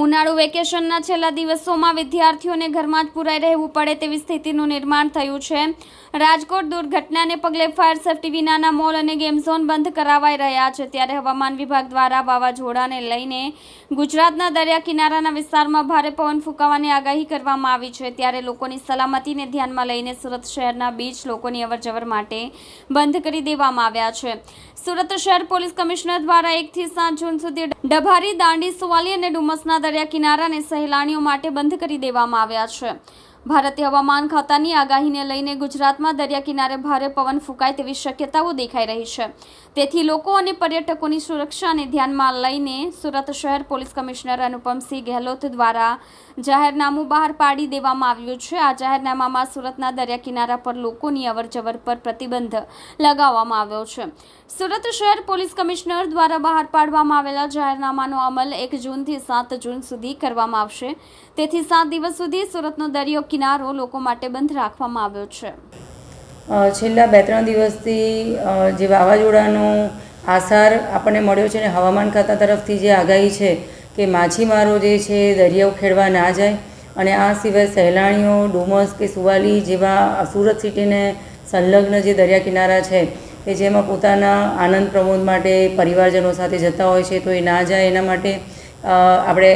ઉનાળુ વેકેશનના છેલ્લા દિવસોમાં વિદ્યાર્થીઓને ઘરમાં જ પુરાઈ રહેવું પડે તેવી સ્થિતિનું નિર્માણ થયું છે। રાજકોટ દુર્ઘટનાને પગલે ફાયર સેફટી વિનાના મોલ અને ગેમ ઝોન બંધ કરાવાઈ રહ્યા છે। ત્યારે હવામાન વિભાગ દ્વારા વાવાઝોડાને લઈને ગુજરાતના દરિયા કિનારાના વિસ્તારમાં ભારે પવન ફૂંકાવાની આગાહી કરવામાં આવી છે। ત્યારે લોકોની સલામતીને ધ્યાનમાં લઈને સુરત શહેરના બીચ લોકોની અવરજવર માટે બંધ કરી દેવામાં આવ્યા છે। સુરત શહેર પોલીસ કમિશનર દ્વારા 1 થી 7 જૂન સુધી ડભારી, દાંડી, સુવાલી અને ડુમસના દરિયા કિનારાને સહેલાણીઓ માટે બંધ કરી દેવામાં આવ્યા છે। ભારતીય હવામાન ખાતાની આગાહીને લઈને ગુજરાતમાં દરિયા કિનારે ભારે પવન ફૂંકાય તેવી શક્યતાઓ દેખાઈ રહી છે। તેથી લોકો અને પર્યટકોની સુરક્ષાને ધ્યાનમાં લઈને સુરત શહેર પોલીસ કમિશનર અનુપમસિંહ ગહેલોત દ્વારા જાહેરનામું બહાર પાડી દેવામાં આવ્યું છે। આ જાહેરનામામાં સુરતના દરિયા કિનારા પર લોકોની અવરજવર પર પ્રતિબંધ લગાવવામાં આવ્યો છે। સુરત શહેર પોલીસ કમિશનર દ્વારા બહાર પાડવામાં આવેલા જાહેરનામાનો અમલ 1 જૂનથી 7 જૂન સુધી કરવામાં આવશે। તેથી 7 દિવસ સુધી સુરતનો દરિયો કિનારો લોકો માટે બંધ રાખવામાં આવ્યો છે। છેલ્લા 2-3 દિવસથી જે વાવાઝોડાનો આસાર આપણને મળ્યો છે ને હવામાન ખાતા તરફથી જે આગાહી છે કે માછીમારો જે છે દરિયો ખેડવા ના જાય અને આ સિવાય સહેલાણીઓ ડુમસ કે સુવાલી જેવા સુરત સિટીને સંલગ્ન જે દરિયા કિનારા છે કે જેમાં પોતાના આનંદ પ્રમોદ માટે પરિવારજનો સાથે જતા હોય છે તો એ ના જાય એના માટે આપણે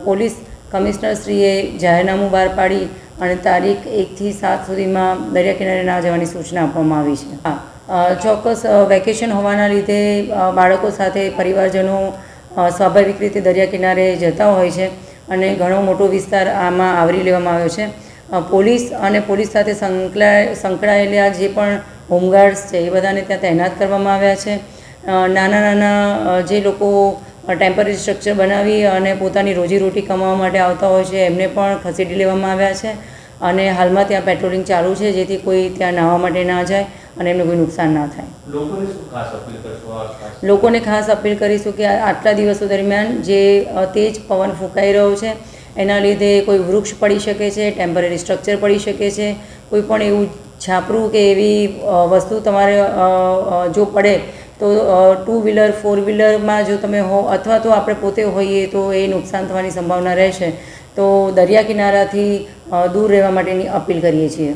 પોલીસ કમિશનરશ્રીએ જાહેરનામું બહાર પાડી અને તારીખ 1 થી 7 સુધીમાં દરિયા કિનારે ના જવાની સૂચના આપવામાં આવી છે। ચોક્કસ વેકેશન હોવાના લીધે બાળકો સાથે પરિવારજનો સ્વાભાવિક રીતે દરિયા કિનારે જતા હોય છે અને ઘણો મોટો વિસ્તાર આમાં આવરી લેવામાં આવ્યો છે। પોલીસ અને પોલીસ સાથે સંકળાયેલા જે પણ હોમગાર્ડ્સ છે એ બધાને ત્યાં તૈનાત કરવામાં આવ્યા છે। નાના નાના જે લોકો ટેમ્પરરી સ્ટ્રક્ચર બનાવી અને પોતાની રોજીરોટી કમાવા માટે આવતા હોય છે એમને પણ ખસેડી લેવામાં આવ્યા છે અને હાલમાં ત્યાં પેટ્રોલિંગ ચાલુ છે જેથી કોઈ ત્યાં નાહવા માટે ના જાય અને એમને કોઈ નુકસાન ના થાય। લોકોને ખાસ અપીલ કરીશું કે આટલા દિવસો દરમિયાન જે તેજ પવન ફૂંકાઈ રહ્યો છે એના લીધે કોઈ વૃક્ષ પડી શકે છે, ટેમ્પરરી સ્ટ્રક્ચર પડી શકે છે, કોઈ પણ એવું છાપરું કે એવી વસ્તુ તમારે જો પડે તો 2 વ્હીલર 4 વ્હીલરમાં જો તમે હો અથવા તો આપણે પોતે હોઈએ તો એ નુકસાન થવાની સંભાવના રહેશે। તો દરિયા કિનારાથી દૂર રહેવા માટેની અપીલ કરીએ છીએ।